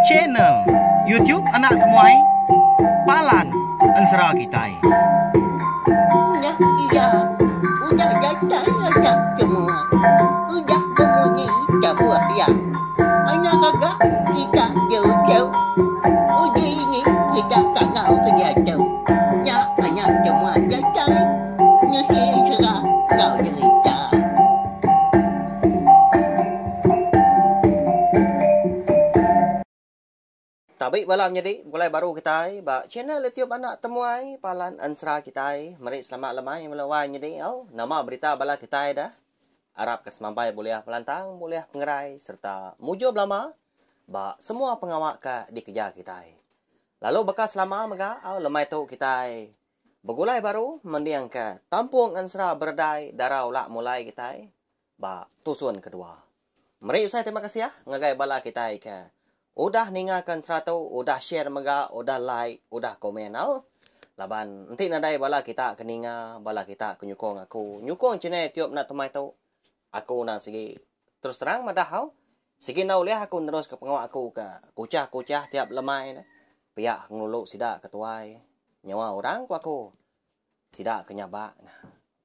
Channel YouTube Anak Temuai Palan Ensera Kitai. Nah, iya, udah datang anak semua. Udah berbunyi sebuah yang anak kakak kita jauh-jauh. Uji ini kita kangen kejatuh. Ya, anak semua datang. Nusi serah kau cerita. Tapi malam jadi mulai baru kita ba channel YouTube Anak Temuai Palan Ensera kita. Mari selamat lemai melawan jadi nama berita bala kita dah. Harap kesemampai boleh pelantang, boleh pengerai serta mujo belama ba semua pengawak ka dikejar kita. Lalu bekas lama mega lemai tu kita bergulai baru mendiang ke Tampung Ensera Berdai darau lak mulai kita ba tusun kedua. Mari saya terima kasih ya ngagai bala kita ke udah ninggalkan 100, udah share mega, udah like, udah komen. Laban, nanti nadai bala kita keninga, bala kita kenyukong aku. Nyukong cina tiup nak temai tau. Aku nak segi terus terang madah Segi na uliah aku terus ke pengawak aku ke kucah-kucah tiap lemai. Pihak ngeluluk sidak ketuai. Nyawa orang ku aku. Sidak kenyabak.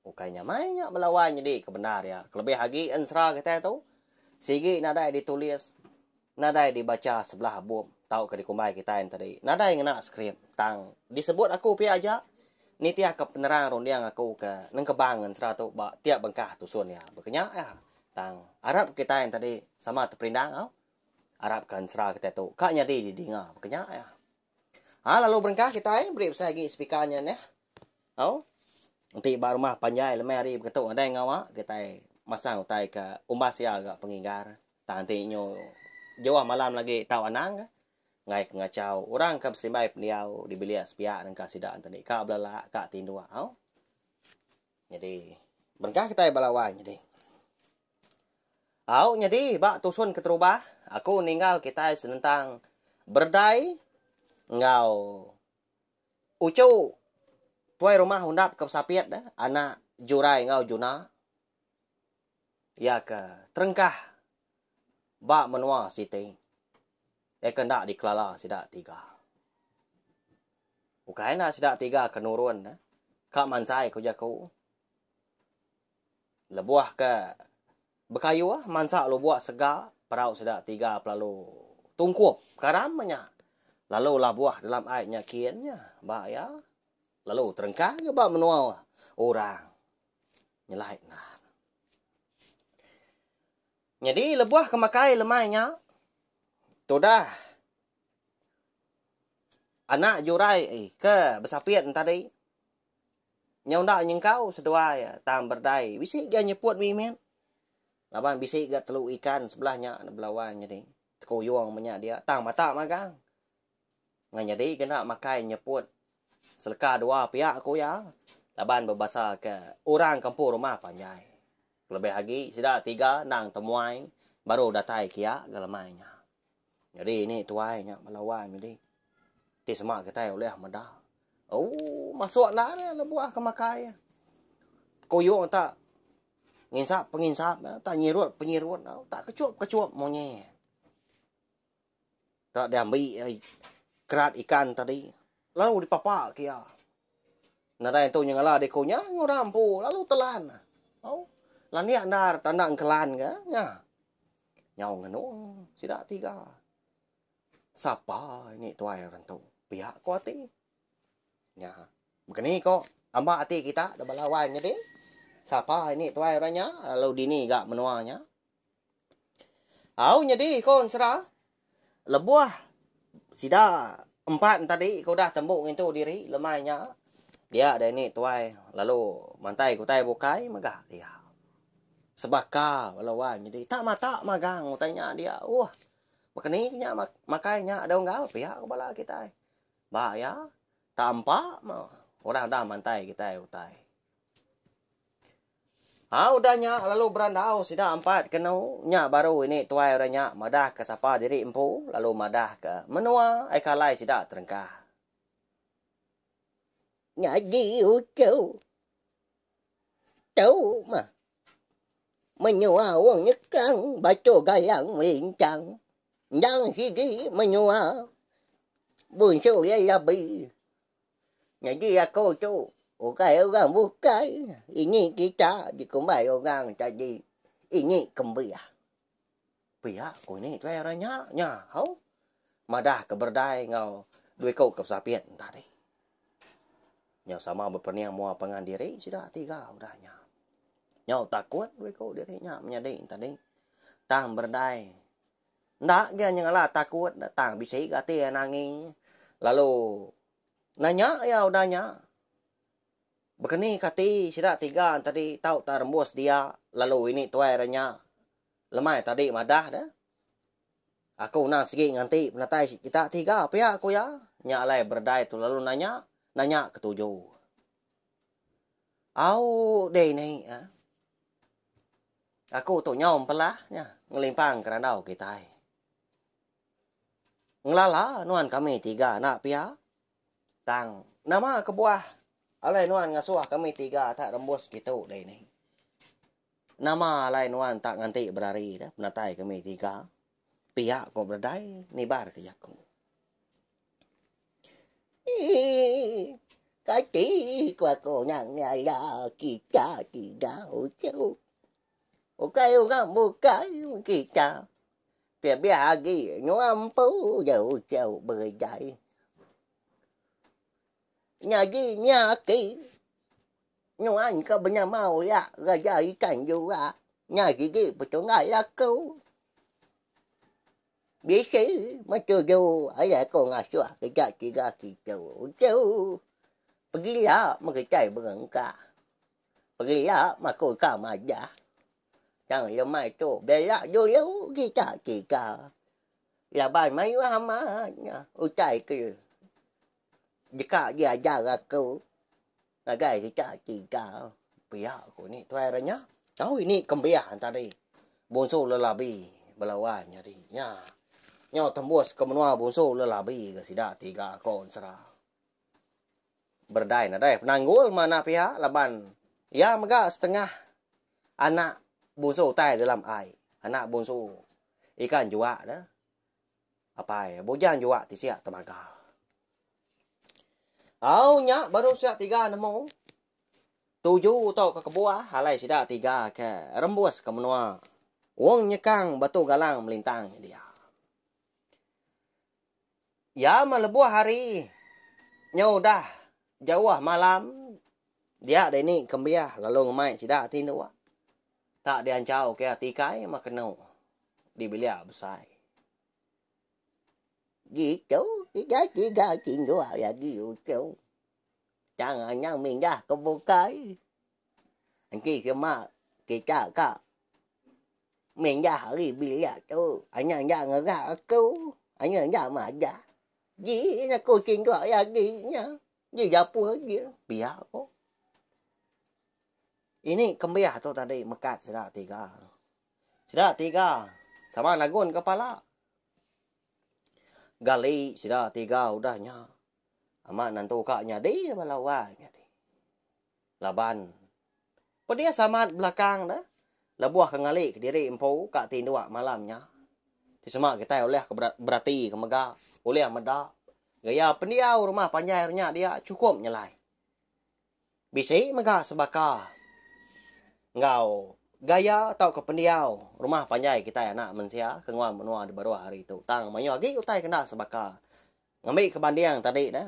Bukai nyamai nyak melawan jadi kebenar ya. Kelebih lagi ensera kita tu. Segi nadai ditulis. Nadai dibaca sebelah bum. Tahu ke dikumbai kita yang tadi. Nadai ngena skrip. Tang. Disebut aku pi aja. Ni tiap ke penerang rondiang aku ke. Neng kebangan seratu. Tiap bengkah tusun ya. Berkenyak ya. Tang. Arab kita yang tadi. Sama terperindang. Arab kan serah kita tu. Kak nyadi didinga. Berkenyak ya. Lalu bengkah kita beri saya lagi speakernya ni. Nanti baru mah panjai lemai hari berketuk. Ada yang ngawak. Kita masang utai ke umbas ya agak penginggar. Tang nanti nyo. Jauh malam lagi tahu anang ngai ngacau orang ke simbai pendiau dibeli aspia dan kasih dak tadi ka belala ka tindua jadi berkah kita balawan jadi jadi bak tusun keterubah aku ninggal kita senentang berdai ngau ucu tuai rumah hundap ke sapiat dah anak jurai ngau juna ya ke terengkah ba menua siti. Kendak dikelala sidak 3. Bukai na sidak 3 kenurun. Kak mansai ko jaku. Lebuah ke bekayu mansa lo buat sega. Perau sidak 3 pelalu tungkup. Karamnya. Lalu labuah dalam airnya kiannya. Ba ya. Lalu terengkah ke ba menua orang. Nyelait nah. Jadi lebuah kemakai lemainya. Tu dah. Anak jurai ke besapiat tadi. Nyondak nyengkau sedua ya. Tam berdai. Bisik dia nyeput mimin. Laban bisik dia teluk ikan sebelahnya. Belawan jadi. Tekuyuang menyak dia. Tang mata magang. Ngan jadi kena makai nyeput. Seleka 2 pihak aku ya. Laban berbahasa ke orang kampung rumah panjai. Lebih lagi, sudah 3 nang temuai. Baru datai kia galamainya. Jadi ini tuainya melawan. Jadi, ti semak kita oleh madah. Masuk nak ni lebuah kemakai. Koyong tak. Nginsap, penginsap. Tak nyirut, penyirut. Tak kecup monyet. Tak diambil kerat ikan tadi. Lalu dipapak kia. Nada yang tu nyengala dekonya. Ngurampu. Lalu telan. Laniak nar tandang kelan ke? Ya. Nyau ngenung. Sidak 3. Siapa ini tuai orang tu? Pihak ko hati. Ya. Begini kok. Ambak hati kita. Dah balawan jadi. Siapa ini tuai orangnya? Lalu dini gak menuanya. Jadi kau serah. Lebuah. Sidak 4 tadi. Kau dah tembuk itu diri. Lemainya. Dia ada ini tuai. Lalu mantai kutai bukai. Megah dia. Sebaka lawan jadi tak mata magang tanya dia makanya makanya ada enggak pihak kepala kita ba ya tampak orang dah mantai kita utai udahnya lalu berandau sudah 4 kenau nya baru ini tuai orangnya madah ke sapa diri empu lalu madah ke menua kalai sudah terengkah Ngaji ucau tahu mah menyua uang nyekang baca galang melincang Đang sige menyua. Bunso ya labi. Jadi aku tu. Ukai orang bukai. Ini kita dikumbai orang tadi. Ini kembia. Pia của này tuai ra nhá hấu. Mà dah keberdai ngau dua kau kesapian tadi. Nyau sama berperniang mua pengan diri sudah tiga udahnya. Nyau takut dua kau dirinya menjadi tadi. Tang berdai. Ndak dia nyala takut tang bisi gati nangi. Lalu nanya ya udahnya. Begini kati sudah tiga tadi tahu tak rembus dia. Lalu ini tuai ranya. Lemai tadi madah dah. Aku nak segi nganti penatai kita tiga apa ya aku ya. Nyak lai berdai tu lalu nanya ketujuh. Au deh ni aku tu nyom pelah nya ngelimpang keranau kita. Ngelala nuan kami tiga nak pia. Tang nama kebuah. Alai nuan ngasuah kami tiga tak rembus gitu deh ni. Nama lain wan tak nganti berari dah penatai kami tiga. Pihak kau berdai nibar ke yaku. Kati kwa ko nang nyala kita tidak ucau. Ukai orang bukai kita. Biar lagi nyampu jauh jauh berdai. Nyagi nyaki. Nuan ka benar mau ya raja ikan juga. Nyagi di petungai aku. Biasa macam tu ayah kau ngasuh kejap tiga kita. Jauh. Pergilah mengetai berengkak. Pergilah makul kam aja. Jangan lemai tu. Belak dulu kita tiga. Laban mayu hamanya. Utai ke. Jika dia ajar aku. Nagai kita tiga. Pihak aku ni tuai ranya. Tahu ini kembiah tadi. Bonso lelabi belawan jadi. Nyau tembus ke menua bonso lelabi ke sidak tiga kon serah. Berdai nadai penanggul mana pihak laban. Ya mega setengah anak bonso tai dalam air. Anak bonso ikan juga dah. Apa ya? Bojan juga tisiak temaga. Nya baru siap tiga nemu. Tujuh tau ke kebuah. Halai sidak tiga ke rembus ke menua. Wong nyekang batu galang melintang dia. Ya melebuah hari. Nyau dah jauh malam. Dia ada ini kembiah. Lalu ngemai sidak tindu. Tak diancau ke tikai makenu. Di bilik besar. Gitu. Tiga tindu ya gitu. Jangan yang mindah ke bukai. Nanti cuma kita kak. Mindah hari bilik tu. Hanya jangan aku. Hanya jangan madah. Ji nak kucing tu lagi nya. Ji dapur dia. Biar kok. Ini kembiah tu tadi mekat sidak tiga. Sidak tiga. Sama nagun kepala. Gali sidak tiga udahnya. Amak nantu kaknya di balawan jadi. Laban. Pedia sama belakang dah. Lebuah ke ngalik ke diri empu kak tindua malamnya. Di semak kita oleh berarti ke mega. Oleh medak. Gaya pendiau rumah panjainya dia cukup nyelai. Bisi mega sebaka. Ngau gaya tau ke pendiau rumah panjai kita anak mensia kenguan menua di baru hari itu. Tang manyo lagi utai kena sebaka. Ngambil ke bandiang tadi dah.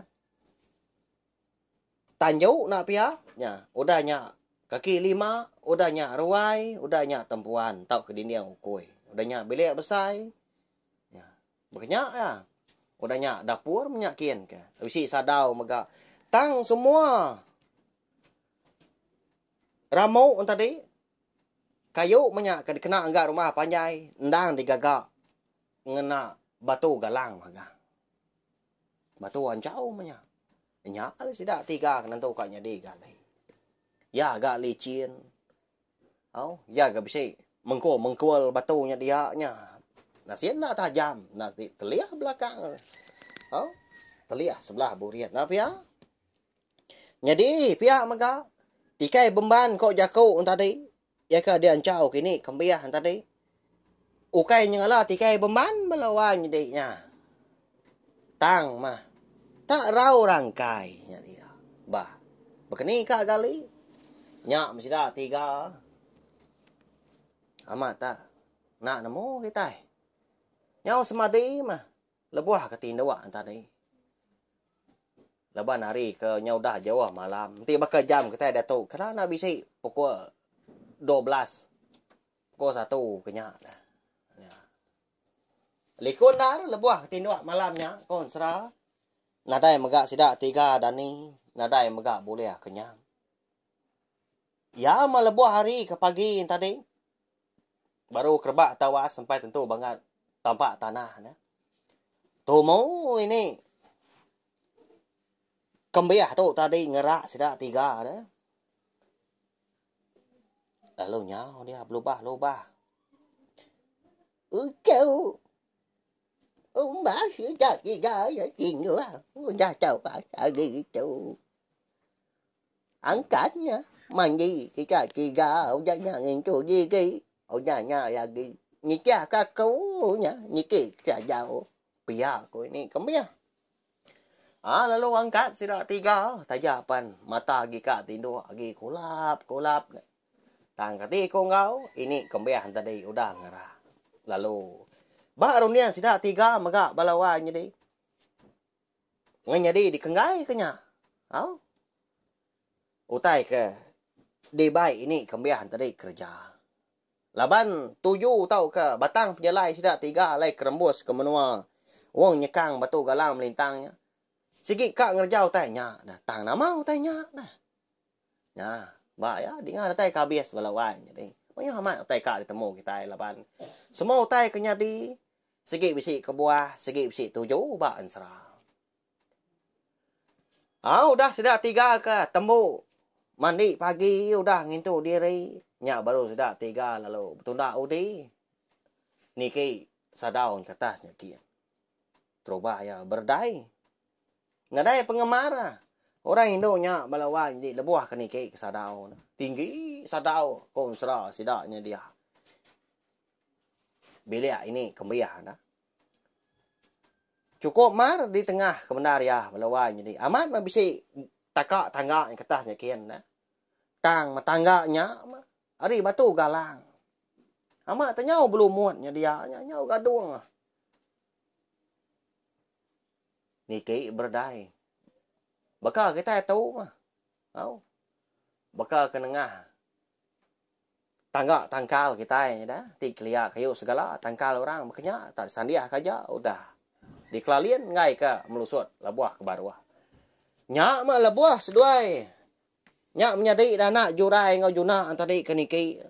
Tanjau nak pia nya udahnya kaki lima, udahnya ruai, udahnya tempuan tau ke dinding ukui. Udahnya bilik besar. Ya. Banyak ya. Udahnya dapur menyakin ke. Habis sadau mega. Tang semua. Ramau tadi. Kayu menyak kena enggak rumah panjai. Ndang digagak. Ngena batu galang mega. Batu ancau menyak. Nyak kali sidak tiga kenantu kaknya di gali. Ya agak licin. Ya agak bisa mengkual batunya dia nya. Nasian nak tajam, nanti teliah belakang. Teliah sebelah buriat. Nah pia. Jadi pia maka tikai beban kok jaku tadi. Ya ke dia ancau kini kembiah tadi. Ukai nyala tikai beman melawan dia. Tang mah. Tak rau rangkai dia. Bah. Begini kak gali. Nyak mesti dah 3. Amat tak. Nak nemu kita. Nyau semadi mah. Lebuah ke tindawa tadi. Leban hari ke nyau dah jauh malam. Nanti bakal jam kita datuk. Kerana bisi pukul 12. Pukul 1 kenyak dah. Ya. Likun dah lebuah ke tindawa malamnya. Kon serah. Nadai megak sidak 3 dani. Nadai megak boleh kenyang. Ya melebuah hari ke pagi tadi. Baru kerbak tawas sampai tentu banget tampak tanah. Tumu ini. Kembiah tu tadi ngerak sidak 3 dah. Lalu nyau dia berubah-ubah. Kau. Bà sửa ra 3 vậy chuyện nữa. Ra chào bà sợ đi chú. Ăn cảnh nha. Mà đi cái 3 ở nhà nhìn chú đi đi. Ở nhà là đi. Như cha ca cứu nha. Như cái cha giàu. Pia ko ini kembiah. Lalu angkat sidak 3. Tajapan mata gika tindo agi kolap. Tangkati ko ngau. Ini kembiah tadi udah ngerah. Lalu baru nian sidak 3 megak balawanya di. Nganya di kenggai kenya. Utai ke di baik ini kembiah tadi kerja. Laban 7 tau ke batang penjalai sidak 3 lai kerembus ke menua. Wong nyekang batu galang melintangnya. Sikit kak ngerjau tanya. Datang nama tanya dah. Ya, ba ya dengar tai kabis balawan jadi. Banyak amat tai kak ditemu kita laban. Semua tai kenya di sikit bisi ke buah, sikit bisi 7 ba ansra. Udah sudah 3 ke temu. Mandi pagi udah ngintu diri. Nya baru sudah 3 lalu betunda udi. Niki sadaun ke atasnya kian. Coba ya berdai. Ngadai pengemar. Orang Indonya balawan di lebuah ke niki ke sadau. Tinggi sadau konsra sidaknya dia. Bilik ini kembiah dah. Cukup mar di tengah kebenar ya balawan jadi amat mah bisi takak tangga yang ketasnya kian dah. Tang matangganya ari batu galang. Amat tanyau belum muatnya dia nyau gadung. Niki berdai. Bakal kita tahu mah. Bakal ke tengah. Tangga tangkal kita dah. Tiklia kayu segala tangkal orang makanya tak sandiah kaja udah. Di kelalian ngai ke melusut labuah ke baruah. Nyak mah labuah seduai. Nyak menyadi dana jurai ngau juna antadi ke niki.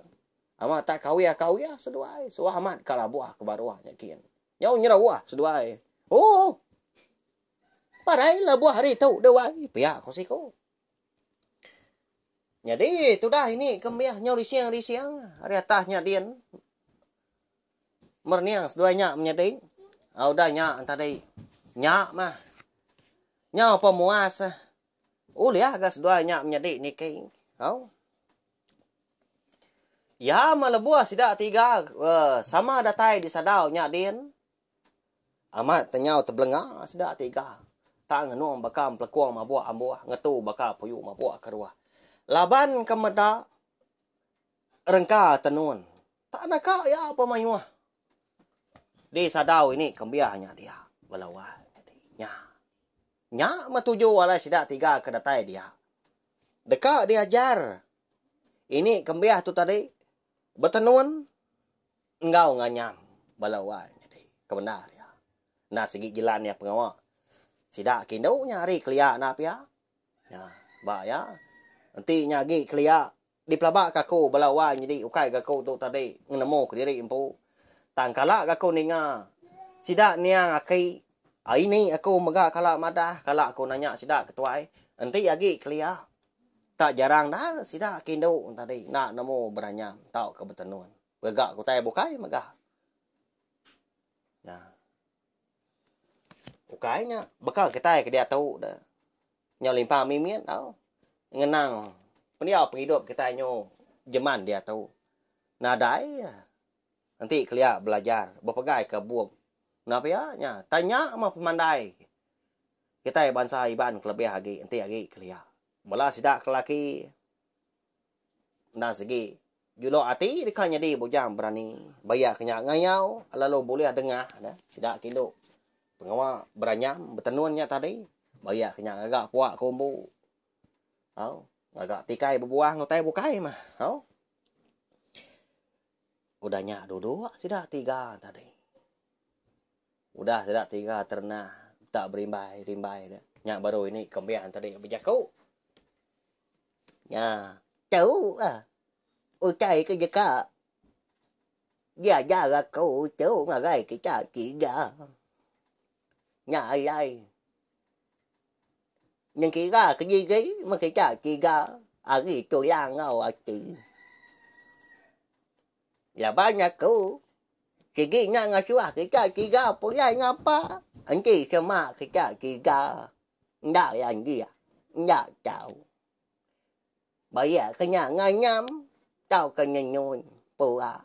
Ama tak kawia seduai. Suah amat ke labuah ke baruah nyakin. Nyau nyerawah seduai. Oh. Parai labuah hari tu dewai. Pihak kau siko. Jadi tu dah ini kembiah nyau risiang. Hari atasnya dian. Merniang seduai nyak menyadi. Udah nyak tadi. Nyak mah. Nyak pemuas. Lihat gas dua nyak menyadi niki. Ya malebuah sidak 3. Sama datai di sadau nyak dian. Amat tenyau teblengah sidak 3. Tak ngenuang bakal pelekuang mabuah ambuah. Ngetu bakal puyuk mabuah keruah. Laban kemeda. Rengka tenun. Tak nak kak ya apa mayuah. Di sadau ini kembiahnya dia. Balawan. Nya matuju walai sidak 3 ke datai dia. Dekat diajar. Ini kembiah tu tadi. Bertenun. Engkau nganyam. Balawan. Kebenar ya. Nah segi jalan ya pengawal. Sidak kindunya hari keliak nak ya. Ya, ba ya. Nanti nyagi keliak di pelabak kaku balawan jadi ukai kaku tu tadi ngenemu ke diri empu. Tangkala kaku ninga. Sidak niang aki. Ini aku megak kalak madah, kalak aku nanya sidak ketuai. Nanti lagi keliak. Tak jarang dah sidak kindu tadi nak nemu beranyam tau ke betenun. Begak aku tay bukai megak. Nah. Ukainya bekal kita ke dia tahu dah. Nyo limpah mimian tau. Ngenang peniau penghidup kita nyo jeman dia tahu. Nadai nanti kelia belajar berpegai ke buam. Kenapa ya? Nya, tanya sama pemandai. Kita bangsa iban kelebih lagi, nanti lagi kelia. Bala sidak kelaki. Nah segi julo ati dikanya di bujang berani bayar kenya ngayau lalu boleh dengar dah sidak kindo. Pengawa beranyam bertenuannya tadi bayar kenya agak puak kombo. Agak tikai berbuah ngotai bukai mah. Udahnya dua sidak 3 tadi. Udah sidak 3 terna tak berimbai dah. Nya baru ini kembian tadi berjaku. Nya, tahu ucai ke jeka. Dia jaga kau tahu ngagai kita tiga. Nya ai. Nhưng kira cái gì cái mà kita tiga. Ari tu yang ngau ati. Ya banyak kau. Kiki nga ngasua kita tiga pulai ngapa? Anti sama kita tiga. Ndak yang dia. Ndak tahu. Bayar kenya nganyam. Tao kenya nyun. Pua.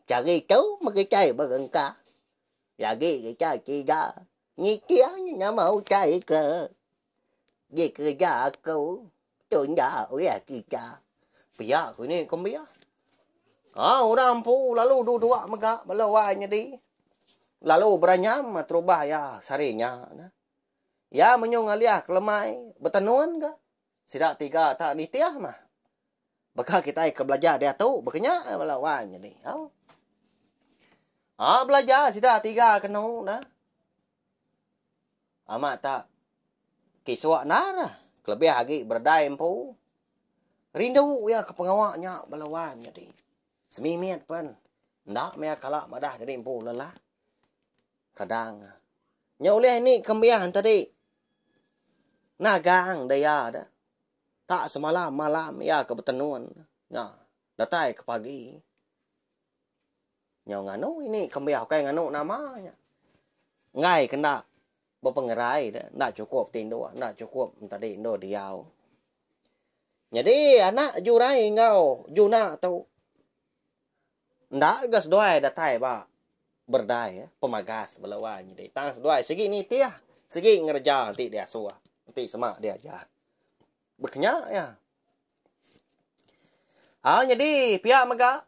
Cari tahu mà cái trái bằng cả. Lagi kita tiga. Ni kia nya mau cari ke. Dia kerja aku. Tunda oleh kita. Pia aku ini kembia. Orang pu lalu dua mega melawanya di. Lalu beranyam terubah ya sarinya. Ya menyung aliah kelemai bertenuan ke. Sidak 3 tak nitiah mah. Bakal kita ke belajar dia tahu bekenya melawanya di. Belajar sidak 3 kenu dah. Amat tak kiswak nara. Kelebih lagi berdai empu. Rindu ya ke pengawaknya belawannya di. Semimiat pun. Ndak mea kalak madah jadi empu lelah. Kadang. Nya oleh ini kembian tadi. Nagang daya dah. Tak semalam malam ya ke bertenuan. Ya. Datai ke pagi. Nya nganu ini kembian kai nganu namanya. Ngai kena berpengerai dah. Ndak cukup tindo. Ndak cukup tadi indo diau. Jadi anak jurai ngau. Juna tau. Ndak gas doai datai ba. Berdai ya. Pemagas belawanya deh. Tang sedoai segi ni tiah. Segi ngerja nanti dia suah. Nanti semak dia ajar. Berkenyak ya. Jadi pihak mega.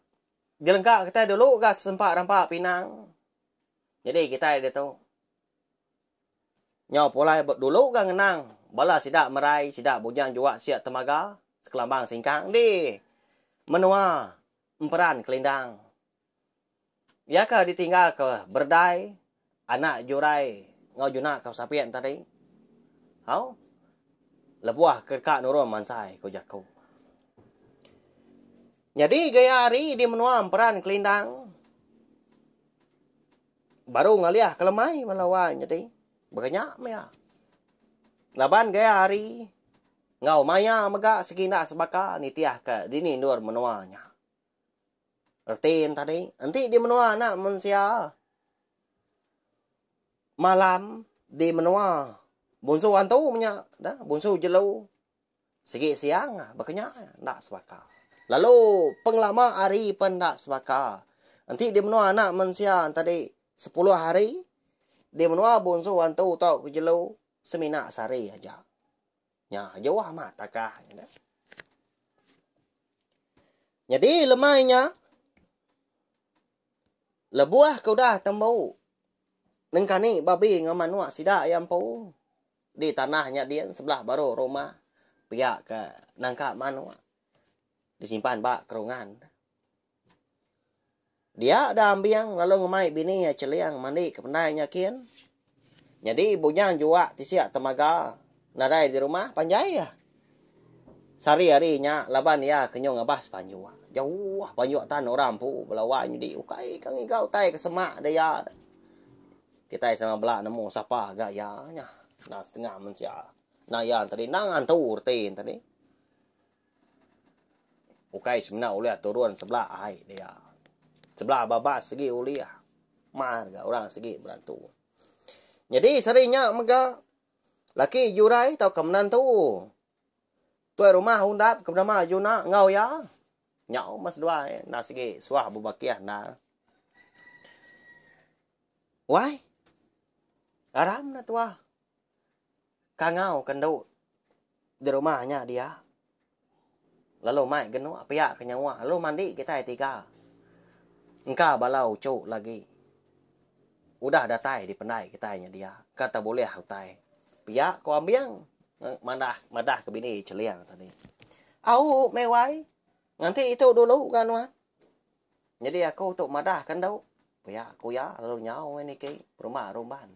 Dilengkap kita dulu gas sempat rampak Pinang. Jadi kita dia tahu. Nyaw pulai dulu kan ngenang. Bala sidak merai, sidak bujang juak siap temaga. Sekelambang singkang di. Menua. Emperan kelindang. Ya ke ditinggal ke berdai. Anak jurai. Ngau junak kau sapian tadi. Lebuah ke kak nurun mansai kau jaku. Jadi gaya hari di menua emperan kelindang. Baru ngaliah kelemai melawan jadi. Berkenyak mea. Laban gaya hari. Ngau maya mega sekina sebaka nitiah ke dini nur menuanya. Ertiin tadi. Nanti di menua anak manusia. Malam di menua. Bunsu antu punya. Bunsu jelau. Segi siang. Berkenyak. Tak sebaka. Lalu penglama hari pun tak sebaka. Nanti di menua anak manusia tadi 10 hari. Di menua bunsu antu tau jelau. Semina sari aja. Ya, jauh amat takah. Jadi lemahnya. Lebuah kau dah tembau. Nengkani babi ngamanua sidak ayam pau. Di tanahnya dia sebelah baru rumah. Pihak ke nangka manua. Disimpan bak kerungan. Dia ada ambiang lalu ngemai bini ya celiang mandi ke pendainya kian. Jadi bujang juak tisiak temaga. Nadai di rumah panjai ya. Sari-harinya laban ya kenyong ngabas panjua. Jauh panjua tan orang pu belawanya di ukai kang igau tai ke semak daya. Kita sama belak nemu sapa gayanya. Nah setengah manusia. Nah ya tadi nangan tur tin tadi. Ukai sebenarnya uliah turun sebelah ai dia. Sebelah babas segi uliah. Marga orang segi berantu. Jadi serinya mega laki jurai tau kemenan tu. Tuai rumah hundap kemenama juna ngau ya. Nyau mas dua na sige suah bubakiah na. Why? Aram na tua. Kangau kandau di rumahnya dia. Lalu mai genu apa ya kenyawa. Lalu mandi kita tiga. Engkau balau cuk lagi. Udah datai di pendai kitanya dia. Kata boleh hutai. Pihak kau ambiang. Madah ke bini celiang tadi. Au mewai. Nanti itu dulu kan wan. Jadi aku untuk madah kan đâu. Pihak aku ya lalu nyau ini ke rumah rumban.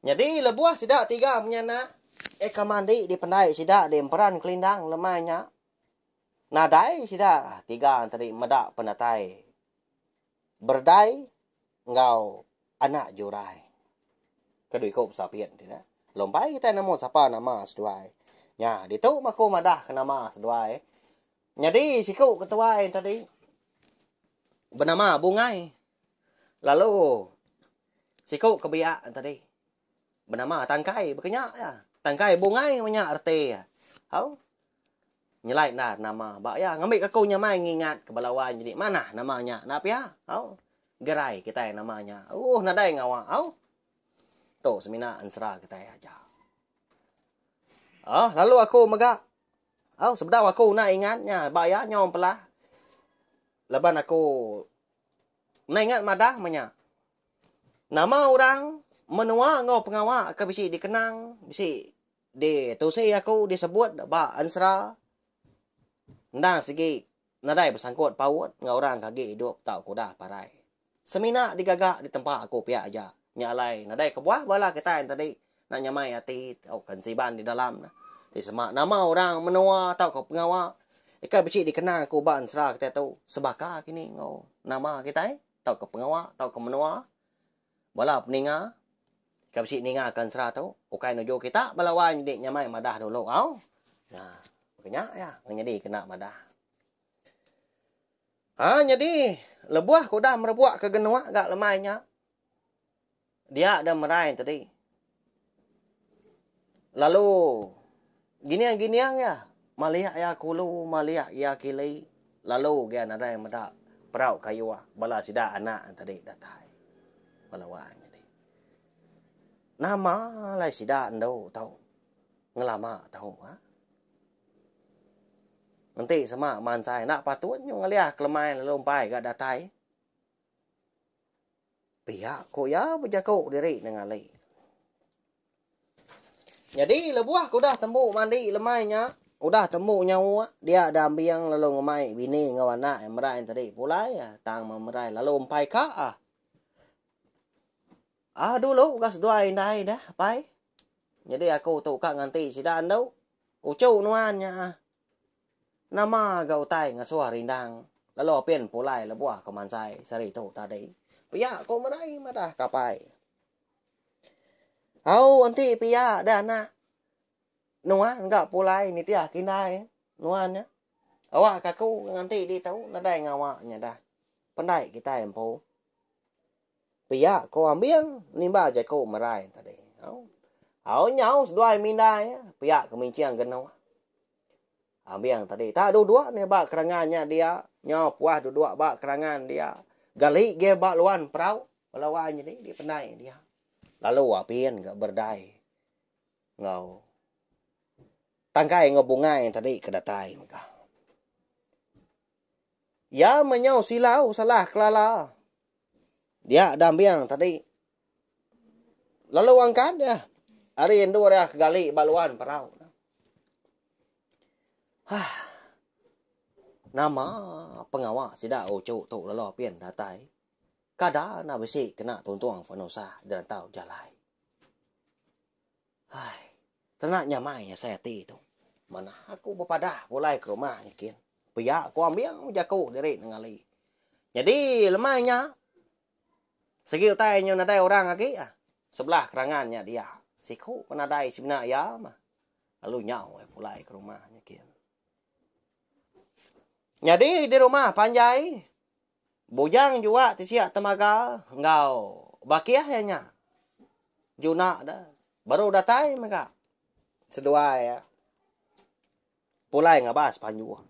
Jadi lebuah sidak tiga punya nak. Eka mandi di pendai sidak di emperan kelindang lemahnya. Nadai sidak tiga tadi madak penatai. Berdai ngau anak jurai. Kedui kau sapian tidak. Lompai kita namo sapa nama seduai. Ya, di tu maku madah ke nama seduai. Jadi siku ketua tadi bernama Bungai. Lalu siku kebiak tadi bernama Tangkai berkenyak ya. Tangkai Bungai punya arti ya. Hau nyelai nah nama bak ya ngambil aku nyamai ngingat ke balawan jadi mana namanya napia hau gerai kita namanya nadai ngawa hau to semina ansra kita aja lalu aku megak sebentar aku nak ingatnya bak ya nyom pelah leban aku nak ingat madah manya nama orang menua ngau pengawak ke bisi dikenang bisi di tusi aku disebut ba ansra nda sigi nadai bersangkut paut ngau orang kaki hidup tau kuda parai semina digagak di tempat aku pihak aja nyalai nadai kebuah bala kita yang tadi nak nyamai hati tau kan siban di dalam di semak nama orang menua tau kau pengawak ikan bisi dikenang aku ba ansra kita tahu sebaka kini ngau nama kita tau ke pengawak tau ke menua bala peninga Kau si ninga akan seratu, ukai nuju kita balawan jadi nyamai madah dulu, Nah, makanya ya, jadi kena madah. Jadi lebuah kuda merebuak ke genua gak lemahnya. Dia ada meraih tadi. Lalu giniang ya, maliak ya kulu, maliak ya kili. Lalu gian ada yang madah perau kayu bala sida anak tadi datai balawan. Nama lai sida ando tahu ngelama tahu nanti sama mansai nak patut nyong ngaliah kelemai lalu umpai gak datai pihak ko ya berjago diri dengan lai jadi lebuah ku dah temu mandi lemainya udah temu nyawa dia ada ambiang lalu ngemai bini ngawana merai tadi pula ya tang merai lalu umpai ka dulu gas dua indai dah pai jadi aku tu kak nganti sidan đâu ucu nuannya nama gau tai ngasua rindang lalu apian pulai lebuah kemansai sari tu tadi pia ko merai madah kapai anti pia dah nak nuan enggak pulai ni tia kindai nuannya awak kaku nganti di tahu nadai ngawaknya dah pandai kita empo pihak kau ambil nimba aja kau merai tadi. Nyau sedua mindai pihak kemincian genau. Ambil tadi tak dua ni bak kerangannya dia nyau puah dua bak kerangan dia. Gali ge bak luan perau lawan jadi di pendai dia. Lalu apian gak berdai. Ngau. Tangkai ngau bungai tadi kedatai mereka. Ya menyau silau salah kelala. Dia ada ambiang tadi. Lalu angkat dia. Hari yang dua dia kegali baluan perau. Nama pengawak sida ocu tu lalu apian datai. Kada na besi kena tuntuang penosa dan tahu jalai. Tenaknya mai saya ti tu. Mana aku berpadah mulai ke rumah nyakin. Pihak aku ambiang jago diri ngali. Jadi lemahnya segi utainya nadai orang lagi sebelah kerangannya dia siku penadai sibna ya mah lalu nyau pulai ke rumahnya kian jadi di rumah panjai bujang juga tisiak temaga ngau bakiahnya juna dah baru datai mereka sedua ya pulai ngabas panjuang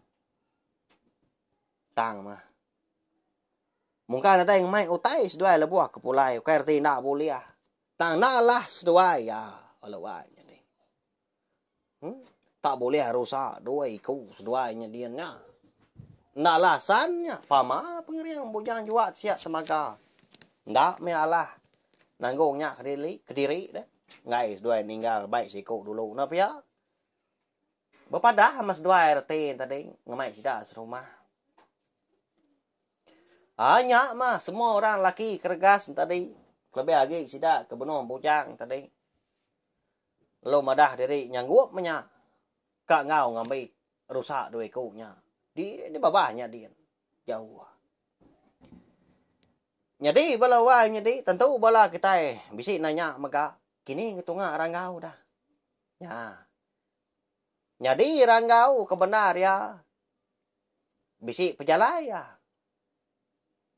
Tang mah. Mungkin ada yang main utai seduai lebuah kepulai. Kerti nak boleh. Tang nak lah seduai ya. Alawanya ni. Tak boleh rusak dua iku seduainya dia nya. Nak lah sannya. Pama pengeriang bujang juat siap semaga. Ndak me alah. Nanggungnya kediri dah. Ngai seduai ninggal baik siku dulu. Napa ya? Berpadah sama seduai RT tadi. Ngamai sidak serumah. Hanya mah semua orang laki kergas tadi. Lebih lagi sidak kebenuh bujang tadi. Lo madah diri nyanggup menya. Kak ngau ngambil rusak dua ikunya. Di bawahnya dia. Jauh. Jadi bala wah jadi tentu bala kita bisi nanya maka kini ngitunga ranggau dah. Ya. Jadi ranggau kebenar ya. Bisi pejalai ya.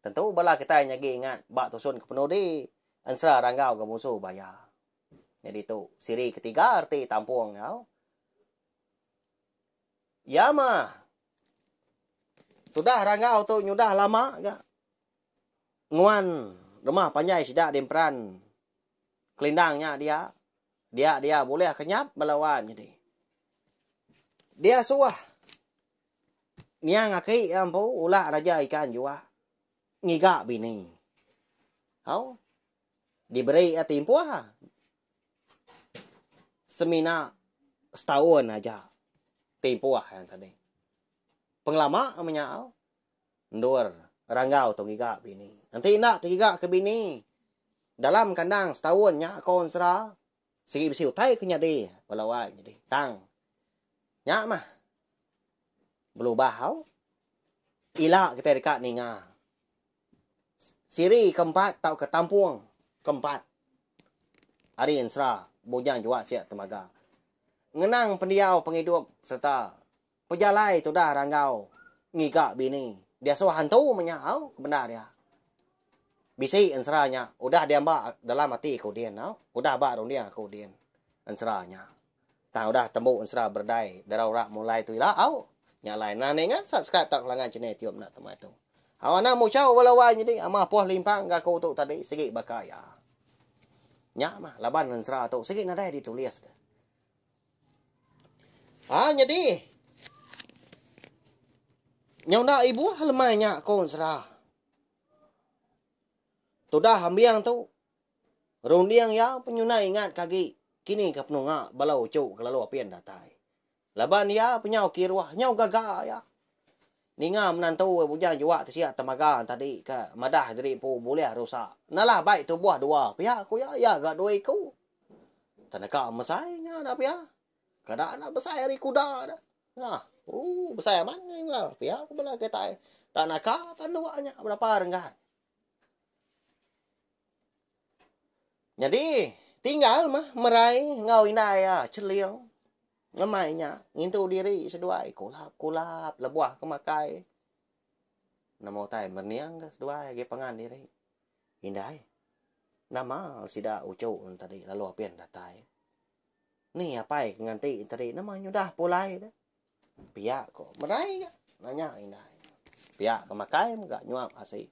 Tentu bala kita nyagi ingat bak tusun ke penuh di ansra ranggau ke musuh bayar. Jadi tu siri ketiga arti tampung ya. Ya mah. Sudah ranggau tu nyudah lama gak. Nguan rumah panjai sidak demperan. Kelindangnya dia. Dia boleh kenyap melawan jadi. Dia suah. Niang ngaki ampu ulah raja ikan jua. Ngiga bini. Hau. Diberi timpuah. Semina setahun aja. Timpuah yang tadi. Penglama menyau. Ndur. Ranggau tu giga bini. Nanti nak giga ke bini. Dalam kandang setahunnya konsra. Sigi bisi utai ke nyadi. Walawan jadi. Tang. Nyak mah. Berubah hau. Ila kita dekat ninga. Siri keempat tau ke tampung keempat. Hari insra bujang jua siap temaga. Ngenang pendiau penghidup serta pejalai tu dah ranggau ngigak bini. Dia suah hantu menyau benar ya. Bisi insranya udah dia mbak dalam hati kau dia nau. Udah mbak dong dia kau dia insranya. Tang udah tembuk insra berdai darau rak mulai tu lah au. Nyalain nane ingat subscribe tak langan channel tiup nak temai tu. Awana mo chao walawan jadi ama puah limpang ga ko tu tadi segi bakaya. Nya mah laban ansra tu segi nadai ditulis. Jadi nyau ibu halmanya ko ansra. Tu dah hambiang tu. Rundiang ya penyuna ingat kagi kini ka penunga balau cuk kalau apian datai. Laban ya penyau kirwah nyau gaga ya. Ninga menantu bujang jua tersiap temaga tadi ke madah diri pu boleh rusak. Nalah baik tu buah dua. Pihak aku ya gak dua iku. Tanaka mesainya dah pihak. Kada nak besar hari kuda dah. Nah, besar mana lah. Pihak aku bela kita. Tanaka tanduanya berapa renggan. Jadi tinggal mah merai ngau indai ya celiang. Lemainya ngintu diri seduai kulap lebuah kemakai. Namo tai merniang seduai ge pangan diri. Indai. Nama sida ucu tadi lalu apian datai. Ni apa nganti tadi nama nyudah pulai dah. Pihak kok merai ya. Nanya indai. Pihak kemakai enggak nyuap asih.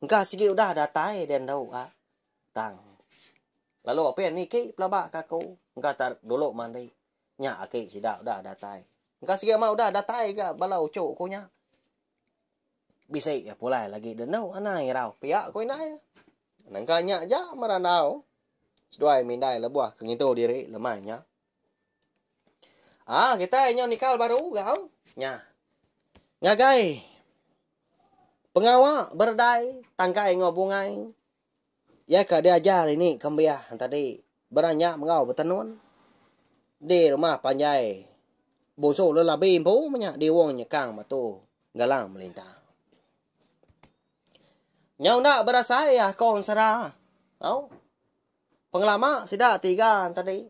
Engkau sigi udah datai dan tahu tang. Lalu apa yang ni ki pelabak kaku. Engkau tar dulu mandi. Nya aki sidak udah datai. Engkau segi mau udah datai ke balau cuk ko nya. Bisa ya pulai lagi dan tahu anai rau. Pihak ko inai. Engkau nya aja meranau. Seduai mindai lebuah kengitu diri lemahnya. Kita nyo nikal baru gau. Nya. Ngagai. Pengawak berdai tangkai ngobungai. Ya ka dia ajar ini kembiah tadi beranyak mengau betenun. Di rumah panjai. Boso lo labi impu menyak di wong nyekang matu galang melintang. Nyau nak berasa ya kon sara. Au. Pengelama sida tiga tadi.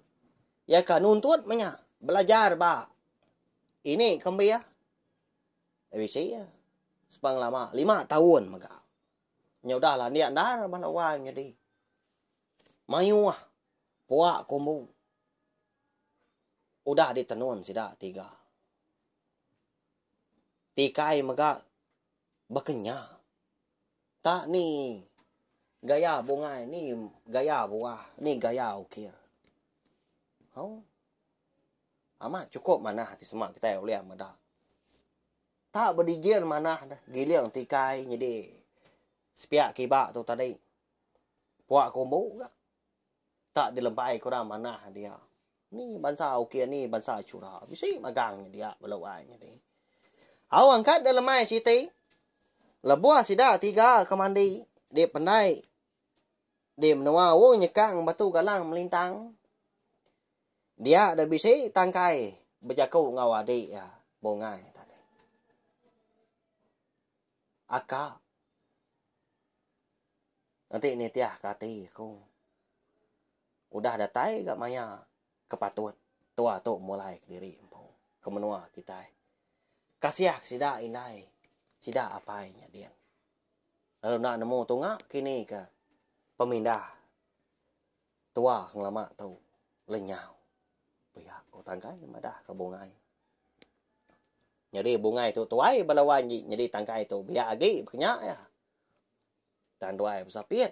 Ya ka nuntut menyak belajar ba. Ini kembiah. ABC ya. Sepang lama 5 tahun maka. Nyau dah lah niat dah balawan jadi. Mayu puak kombu. Udah ditenun sida 3. tikai maga bakenya. Tak ni gaya bungai, ni gaya buah, ni gaya ukir. Amat cukup mana ti semak kita oleh madah. Tak berdigir mana dah. Giliang tikai jadi sepiak kibak tu tadi. Puak kombo ke? Tak dilempai kurang mana dia. Ni bangsa ukir ni bangsa curah. Bisa magangnya dia belawainya dia. Awang angkat dalam mai siti. Lebuah sida tiga kemandi. Dia pandai. Dia menua wong nyekang batu galang melintang. Dia ada bisa tangkai. Berjaku ngawadi ya. Bongai tadi. Aka. Nanti ni tiah kati aku. Udah datai gak maya kepatut. Tua tu mulai ke diri empu. Kemenua kita. Kasiak sida inai. Sida apainya dia. Lalu nak nemu tungak kini ke pemindah. Tua ngelama tu lenyau. Pihak ko tangkai madah ke bungai. Jadi bungai tu tuai balawan jadi tangkai tu biar agi berkenyak ya. Dan duai bersapir.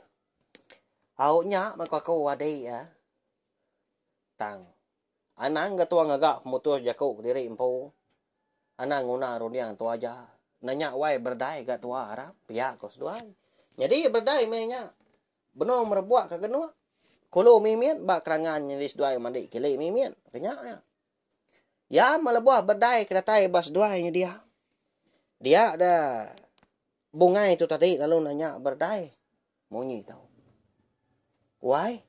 Awaknya maka kau wadai ya. Tang. Anang ketua ngagak mutus jakuk diri empu. Anang nguna runiang tu aja. Nanya wai berdai kat tua Arab. Pihak kau seduai. Jadi berdai mainnya. Benar merbuat ke kenua. Kalau mimian bak kerangan nyelis duai mandi kili mimian. Kenyak ya. Ya melebuah berdai kedatai bas duainya dia. Dia ada bungai itu tadi lalu nanya berdai. Monyi tahu. Wai.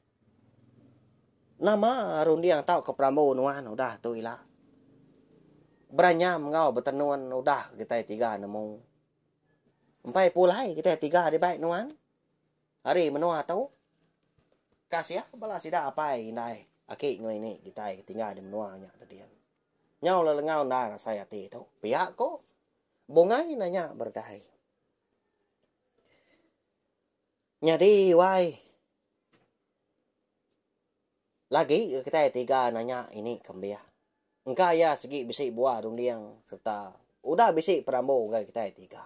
Nama rundi yang tahu ke Prambo nuan udah tu ilah. Beranyam ngau bertenuan udah kita tiga nemu. Empai pulai kita tiga di baik nuan. Hari menua tahu. Kasih ya bala sida apa inai. Aki ngoy ni kita tinggal di menuanya tadi. Nyau lelengau dah saya ti tu. Pihak ko bungai nanya berdai. Nyadi wai. Lagi kita tiga nanya ini kembia. Engkau ya segi bisik buah rundiang serta udah bisik Prambo kita tiga.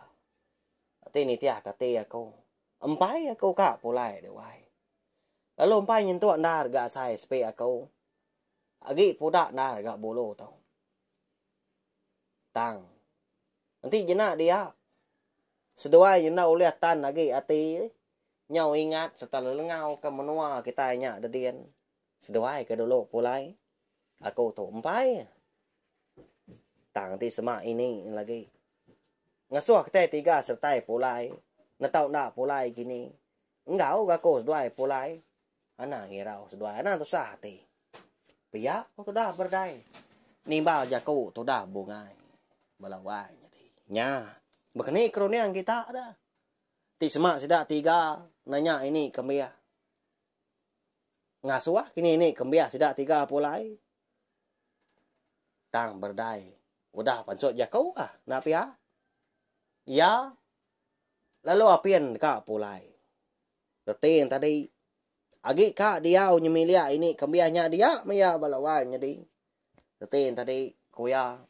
Ati ni tiah kate aku. Empai aku kak pulai de wai. Lalu empai nyentuh anda harga saya spe aku. Agi pudak anda harga bolo tau. Tang. Nanti jenak dia. Seduai jenak oleh tan lagi ati. Nyau ingat setelah lengau ke menua kita nya dedian. Seduai ke dulu pulai. Aku tu empai. Tang ti semak ini lagi. Ngasuh kita tiga sertai pulai. Natau nak pulai gini. Enggak aku seduai pulai. Anak ngirau seduai. Anak tu sah ti. Piyak tu dah berdai. Nimbal jaku tu dah bungai. Balawai jadi. Nya. Begini kronian kita ada. Ti semak sidak tiga. Nanya ini kembia. Ngasuh kini ini kembia sidak tiga pulai. Tang berdai. Udah pansut jaku ah. Nak piyak. Ya. Lalu apian kak pulai. Letin tadi. Agi kak dia nyemilia ini kembiahnya dia. Maya balawai jadi. Letin tadi. Kuya.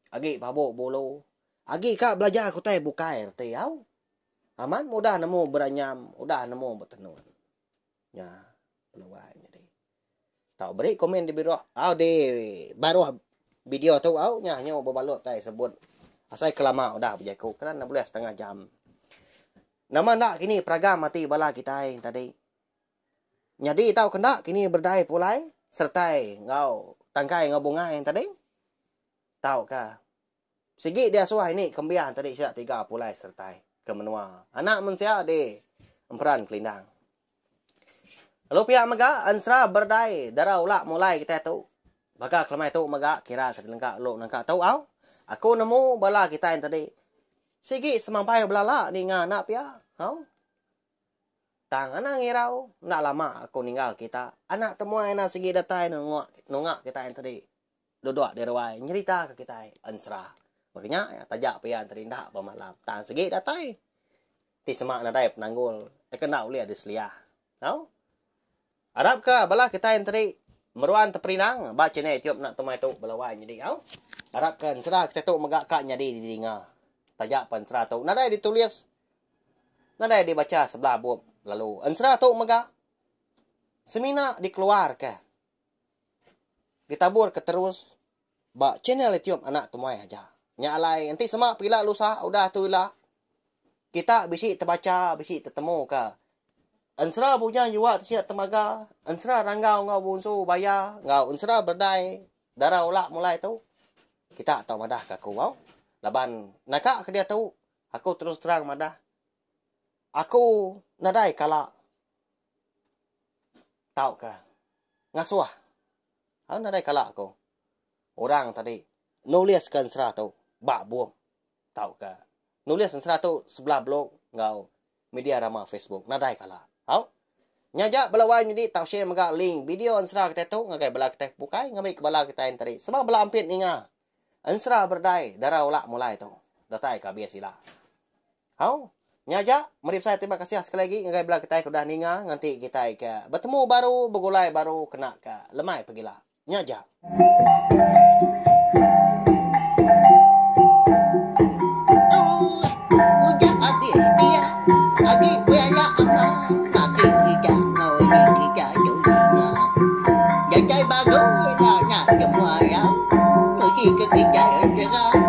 Agi pabuk bulu. Agi kak belajar aku tay bukai. Letin au. Aman udah nemu beranyam. Udah nemu bertenuan. Ya. Balawai jadi. Tahu beri komen di bawah. Au di baru video tu au. Nyanyo berbalot tay sebut. Asal kelama udah berjaku. Kerana boleh setengah jam. Nama nak kini peragam mati bala kita yang tadi. Jadi tahu kena kini berdai pulai. Sertai ngau tangkai ngau bunga yang tadi. Tahu kah? Segi dia suah ini kembiah tadi siap tiga pulai sertai ke menua. Anak mensia di emperan kelindang. Lalu pihak mega ansra berdai. Darah ulak mulai kita tu. Baga kelemai tu mega kira sedengkak lo nangkak tahu au. Aku nemu bala kita yang tadi. Sigi semampai belala ni nganak pia. Hau. Tang anak ngirau. Nak lama aku ninggal kita. Anak temuai na segi datai nungak kita yang tadi. Duduk di rawai. Nyerita ke kita. Ansra. Makanya ya, tajak pia tadi ndak bermalam. Tang segi datai. Ti semak nadai penanggul. Kena uliah di seliah. Hau. Arab ke bala kita yang tadi. Meruan teperinang. Baca ni tiup nak temai tu belawai jadi. Hau. Arab kan ansra kita tu megak kak nyadi di dengar. tajak Ansra tu. Nadai ditulis. Nadai dibaca sebelah buam. Lalu Ansra tu mega semina dikeluarkan. Ditabur ke terus. Ba channel YouTube anak temuai aja. Nya alai nanti semak pila lusa udah tu lah. Kita bisi terbaca, bisi tertemu ka. Ansra punya juga siap temaga. Ansra ranggau ngau bunsu bayar, ngau Ansra berdai darah ulak mulai tu. Kita tahu madah ka aku mau. Laban nakak ke dia tahu. Aku terus terang madah. Aku nadai kala. Tahu ka. Ngasuah. Aku nadai kala aku. Orang tadi nulis ke Ansra tu bak buang. Tahu ka. Nulis Ansra tu sebelah blog ngau media ramah Facebook. Nadai kala. Tahu? Nyajak belawai jadi tahu share maga link video Ansra kita tu ngagai bala kita bukai ngambil ke bala kita yang tadi. Sebab bala ampit ninga. Ansra berdai darah ulak mulai tu. Datai ka biasila. Tahu? Nyajak merip saya terima kasih sekali lagi ngagai bala kita sudah ninga nanti kita ke bertemu baru begulai baru kena ke lemai pergilah. Nyajak. Udah habis dia. Habis bela amat. Kaki tidak mau tidak jodinya. Jadai baru nak nak semua yang. Mesti ketiga yang serang.